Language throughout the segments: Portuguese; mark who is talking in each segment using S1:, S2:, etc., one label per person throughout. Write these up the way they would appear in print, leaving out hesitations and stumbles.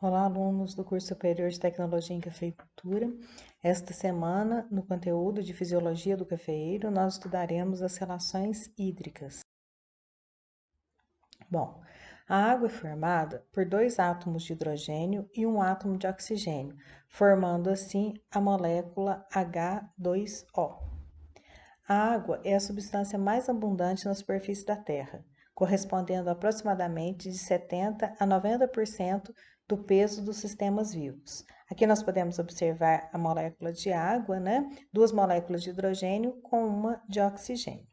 S1: Olá, alunos do curso superior de Tecnologia em Cafeicultura. Esta semana, no conteúdo de Fisiologia do Cafeeiro, nós estudaremos as relações hídricas. Bom, a água é formada por dois átomos de hidrogênio e um átomo de oxigênio, formando assim a molécula H2O. A água é a substância mais abundante na superfície da Terra, correspondendo a aproximadamente de 70 a 90% do peso dos sistemas vivos. Aqui nós podemos observar a molécula de água, né? Duas moléculas de hidrogênio com uma de oxigênio.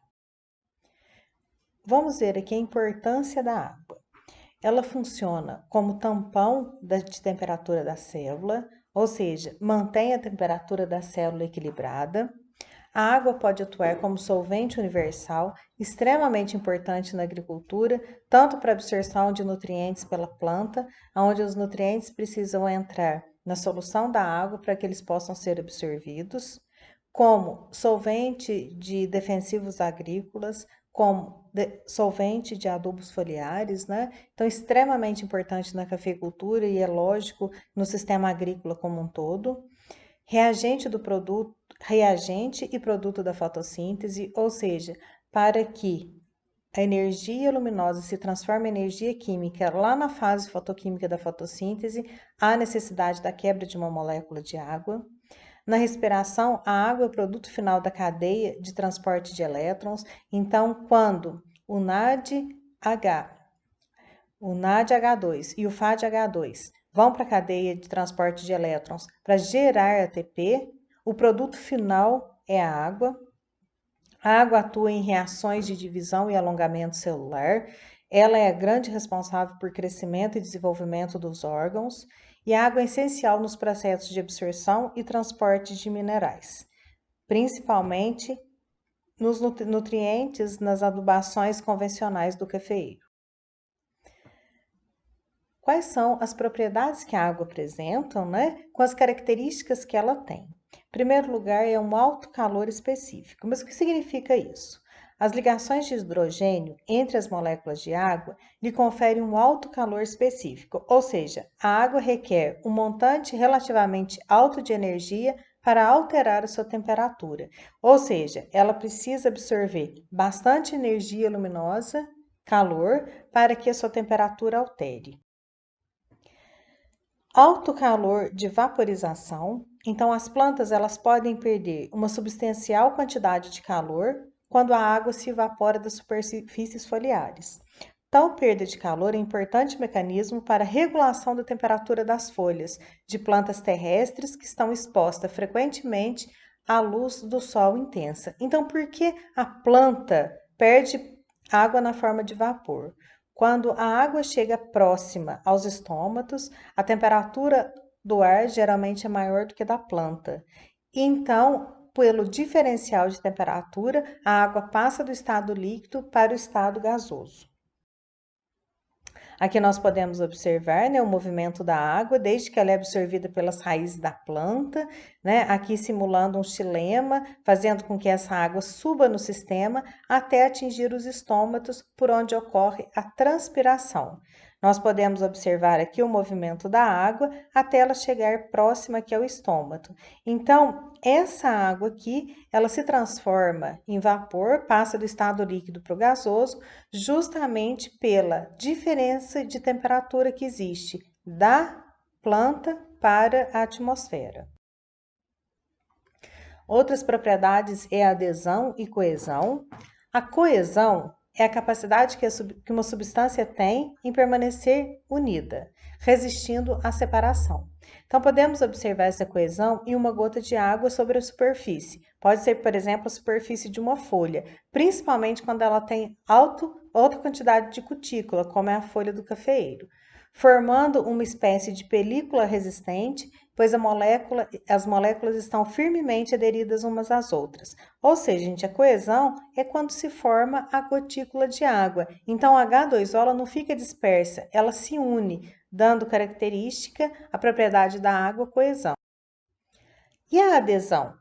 S1: Vamos ver aqui a importância da água. Ela funciona como tampão de temperatura da célula, ou seja, mantém a temperatura da célula equilibrada. A água pode atuar como solvente universal, extremamente importante na agricultura, tanto para a absorção de nutrientes pela planta, onde os nutrientes precisam entrar na solução da água para que eles possam ser absorvidos, como solvente de defensivos agrícolas, como solvente de adubos foliares, né? Então, extremamente importante na cafeicultura e é lógico no sistema agrícola como um todo. Reagente e produto da fotossíntese, ou seja, para que a energia luminosa se transforme em energia química lá na fase fotoquímica da fotossíntese, há necessidade da quebra de uma molécula de água. Na respiração, a água é o produto final da cadeia de transporte de elétrons. Então, quando o NADH, o NADH2 e o FADH2 vão para a cadeia de transporte de elétrons para gerar ATP, o produto final é a água. A água atua em reações de divisão e alongamento celular. Ela é a grande responsável por crescimento e desenvolvimento dos órgãos. E a água é essencial nos processos de absorção e transporte de minerais, principalmente nos nutrientes nas adubações convencionais do cafeeiro. Quais são as propriedades que a água apresenta, né? Com as características que ela tem. Em primeiro lugar, é um alto calor específico. Mas o que significa isso? As ligações de hidrogênio entre as moléculas de água lhe conferem um alto calor específico, ou seja, a água requer um montante relativamente alto de energia para alterar a sua temperatura, ou seja, ela precisa absorver bastante energia luminosa, calor, para que a sua temperatura altere. Alto calor de vaporização, então as plantas elas podem perder uma substancial quantidade de calor quando a água se evapora das superfícies foliares. Tal perda de calor é um importante mecanismo para a regulação da temperatura das folhas de plantas terrestres que estão expostas frequentemente à luz do sol intensa. Então, por que a planta perde água na forma de vapor? Quando a água chega próxima aos estômatos, a temperatura do ar geralmente é maior do que da planta. Então, pelo diferencial de temperatura, a água passa do estado líquido para o estado gasoso. Aqui nós podemos observar, né, o movimento da água desde que ela é absorvida pelas raízes da planta, né, aqui simulando um xilema, fazendo com que essa água suba no sistema até atingir os estômatos, por onde ocorre a transpiração. Nós podemos observar aqui o movimento da água até ela chegar próxima aqui ao estômago. Então, essa água aqui, ela se transforma em vapor, passa do estado líquido para o gasoso, justamente pela diferença de temperatura que existe da planta para a atmosfera. Outras propriedades é a adesão e coesão. A coesão é a capacidade que uma substância tem em permanecer unida, resistindo à separação. Então, podemos observar essa coesão em uma gota de água sobre a superfície. Pode ser, por exemplo, a superfície de uma folha, principalmente quando ela tem alta quantidade de cutícula, como é a folha do cafeeiro, formando uma espécie de película resistente, pois as moléculas estão firmemente aderidas umas às outras. Ou seja, gente, a coesão é quando se forma a gotícula de água. Então, a H2O ela não fica dispersa, ela se une, dando característica à propriedade da água, coesão. E a adesão?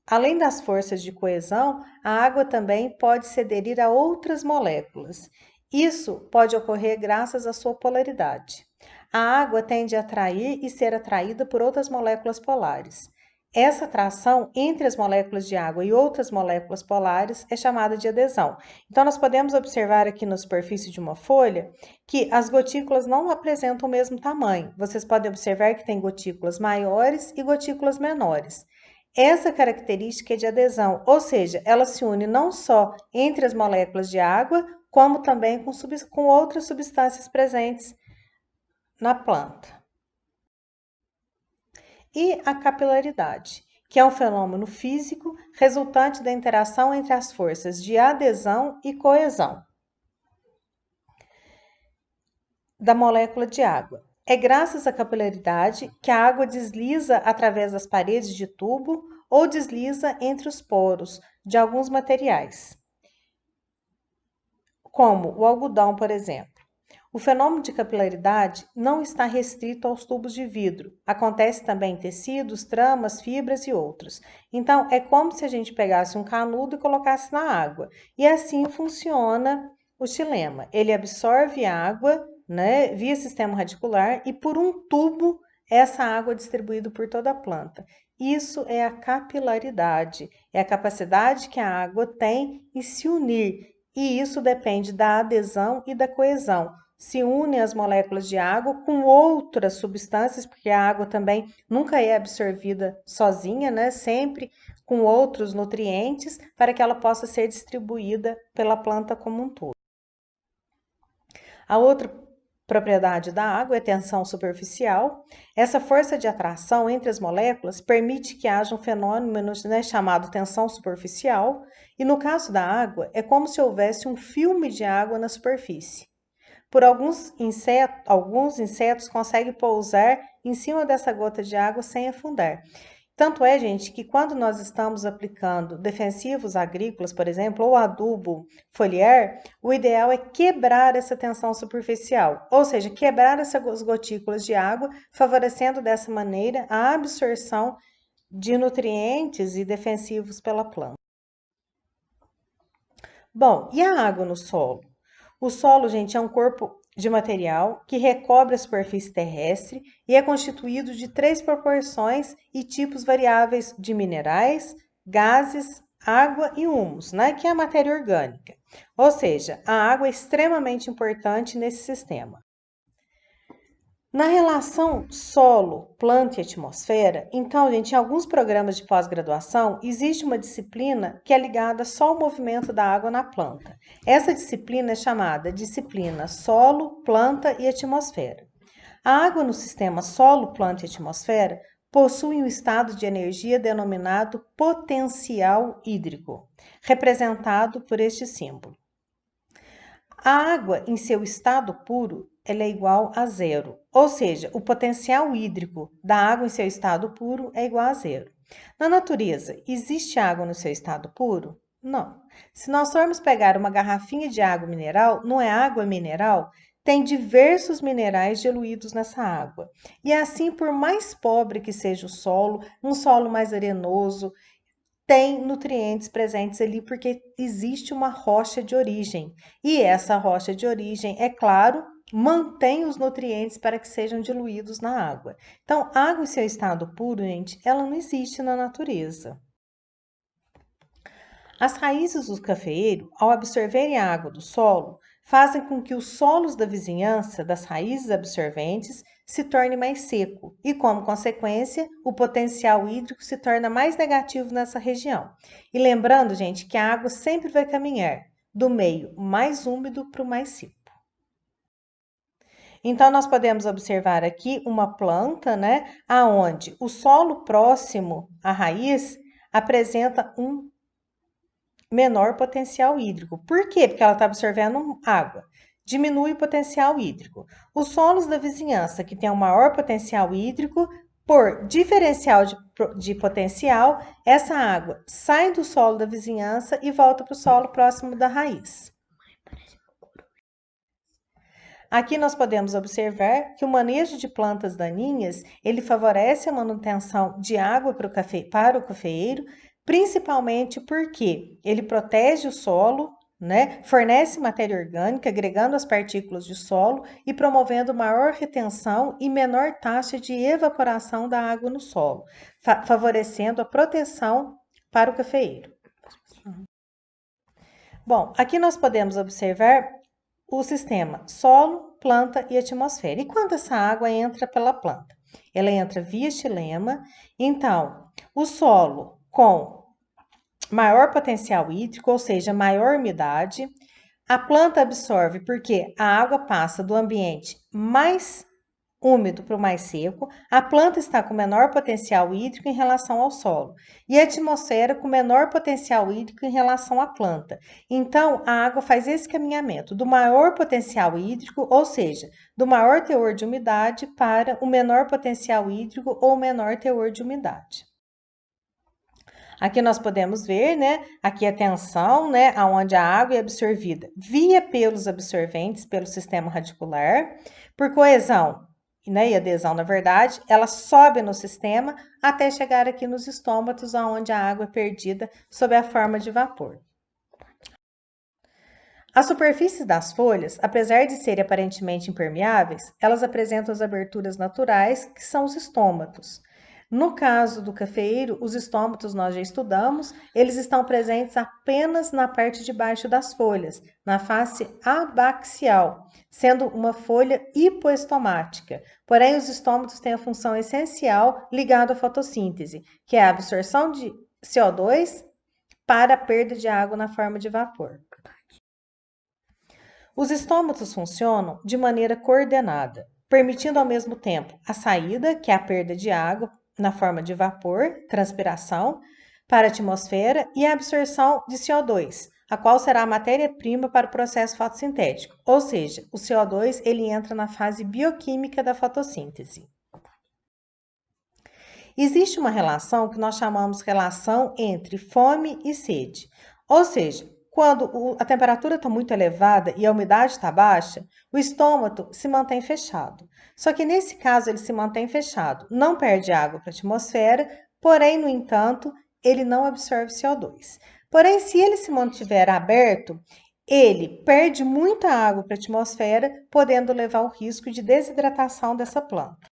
S1: Além das forças de coesão, a água também pode se aderir a outras moléculas. Isso pode ocorrer graças à sua polaridade. a água tende a atrair e ser atraída por outras moléculas polares. Essa atração entre as moléculas de água e outras moléculas polares é chamada de adesão. Então, nós podemos observar aqui na superfície de uma folha que as gotículas não apresentam o mesmo tamanho. Vocês podem observar que tem gotículas maiores e gotículas menores. Essa característica é de adesão, ou seja, ela se une não só entre as moléculas de água, como também com outras substâncias presentes na planta. E a capilaridade, que é um fenômeno físico resultante da interação entre as forças de adesão e coesão da molécula de água. É graças à capilaridade que a água desliza através das paredes de tubo ou desliza entre os poros de alguns materiais, como o algodão, por exemplo. O fenômeno de capilaridade não está restrito aos tubos de vidro. Acontece também em tecidos, tramas, fibras e outros. Então, é como se a gente pegasse um canudo e colocasse na água. E assim funciona o xilema. Ele absorve água, né, via sistema radicular e por um tubo essa água é distribuída por toda a planta. Isso é a capilaridade, é a capacidade que a água tem em se unir. E isso depende da adesão e da coesão. Se unem as moléculas de água com outras substâncias, porque a água também nunca é absorvida sozinha, né? Sempre com outros nutrientes, para que ela possa ser distribuída pela planta como um todo. A outra propriedade da água é tensão superficial. Essa força de atração entre as moléculas permite que haja um fenômeno, né, chamado tensão superficial, e no caso da água, é como se houvesse um filme de água na superfície. Por alguns insetos conseguem pousar em cima dessa gota de água sem afundar. Tanto é, gente, que quando nós estamos aplicando defensivos agrícolas, por exemplo, ou adubo foliar, o ideal é quebrar essa tensão superficial, ou seja, quebrar essas gotículas de água, favorecendo dessa maneira a absorção de nutrientes e defensivos pela planta. Bom, e a água no solo? O solo, gente, é um corpo de material que recobre a superfície terrestre e é constituído de 3 proporções e tipos variáveis de minerais, gases, água e humus, né, que é a matéria orgânica. Ou seja, a água é extremamente importante nesse sistema. Na relação solo, planta e atmosfera, então, gente, em alguns programas de pós-graduação, existe uma disciplina que é ligada só ao movimento da água na planta. Essa disciplina é chamada disciplina solo, planta e atmosfera. A água no sistema solo, planta e atmosfera possui um estado de energia denominado potencial hídrico, representado por este símbolo. A água, em seu estado puro, ela é igual a zero, ou seja, o potencial hídrico da água em seu estado puro é igual a zero. Na natureza, existe água no seu estado puro? Não. Se nós formos pegar uma garrafinha de água mineral, não é água mineral? Tem diversos minerais diluídos nessa água. E assim, por mais pobre que seja o solo, um solo mais arenoso, tem nutrientes presentes ali porque existe uma rocha de origem. E essa rocha de origem, é claro, mantém os nutrientes para que sejam diluídos na água. Então, água em seu estado puro, gente, ela não existe na natureza. As raízes do cafeeiro, ao absorverem a água do solo, fazem com que os solos da vizinhança das raízes absorventes se torne mais seco e, como consequência, o potencial hídrico se torna mais negativo nessa região. E lembrando, gente, que a água sempre vai caminhar do meio mais úmido para o mais seco. Então, nós podemos observar aqui uma planta, né, aonde o solo próximo à raiz apresenta um menor potencial hídrico. Por quê? Porque ela está absorvendo água. Diminui o potencial hídrico. Os solos da vizinhança, que tem um maior potencial hídrico, por diferencial de potencial, essa água sai do solo da vizinhança e volta para o solo próximo da raiz. Aqui nós podemos observar que o manejo de plantas daninhas, ele favorece a manutenção de água para o cafeeiro, principalmente porque ele protege o solo, né? Fornece matéria orgânica, agregando as partículas de solo e promovendo maior retenção e menor taxa de evaporação da água no solo, favorecendo a proteção para o cafeeiro. Bom, aqui nós podemos observar o sistema solo, planta e atmosfera. E quando essa água entra pela planta? Ela entra via xilema. Então, o solo com maior potencial hídrico, ou seja, maior umidade, a planta absorve porque a água passa do ambiente mais úmido para o mais seco, a planta está com menor potencial hídrico em relação ao solo, e a atmosfera com menor potencial hídrico em relação à planta. Então, a água faz esse caminhamento do maior potencial hídrico, ou seja, do maior teor de umidade, para o menor potencial hídrico ou menor teor de umidade. Aqui nós podemos ver, né, aqui a tensão, né, aonde a água é absorvida via pelos absorventes, pelo sistema radicular, por coesão, né, e adesão, na verdade, ela sobe no sistema até chegar aqui nos estômatos, aonde a água é perdida sob a forma de vapor. As superfícies das folhas, apesar de serem aparentemente impermeáveis, elas apresentam as aberturas naturais, que são os estômatos. No caso do cafeeiro, os estômatos nós já estudamos, eles estão presentes apenas na parte de baixo das folhas, na face abaxial, sendo uma folha hipoestomática. Porém, os estômatos têm a função essencial ligada à fotossíntese, que é a absorção de CO2 para a perda de água na forma de vapor. Os estômatos funcionam de maneira coordenada, permitindo ao mesmo tempo a saída, que é a perda de água na forma de vapor, transpiração, para a atmosfera e a absorção de CO2, a qual será a matéria-prima para o processo fotossintético, ou seja, o CO2 ele entra na fase bioquímica da fotossíntese. Existe uma relação que nós chamamos relação entre fome e sede, ou seja, quando a temperatura está muito elevada e a umidade está baixa, o estômago se mantém fechado. Só que nesse caso ele se mantém fechado, não perde água para a atmosfera, porém, no entanto, ele não absorve CO2. Porém, se ele se mantiver aberto, ele perde muita água para a atmosfera, podendo levar ao risco de desidratação dessa planta.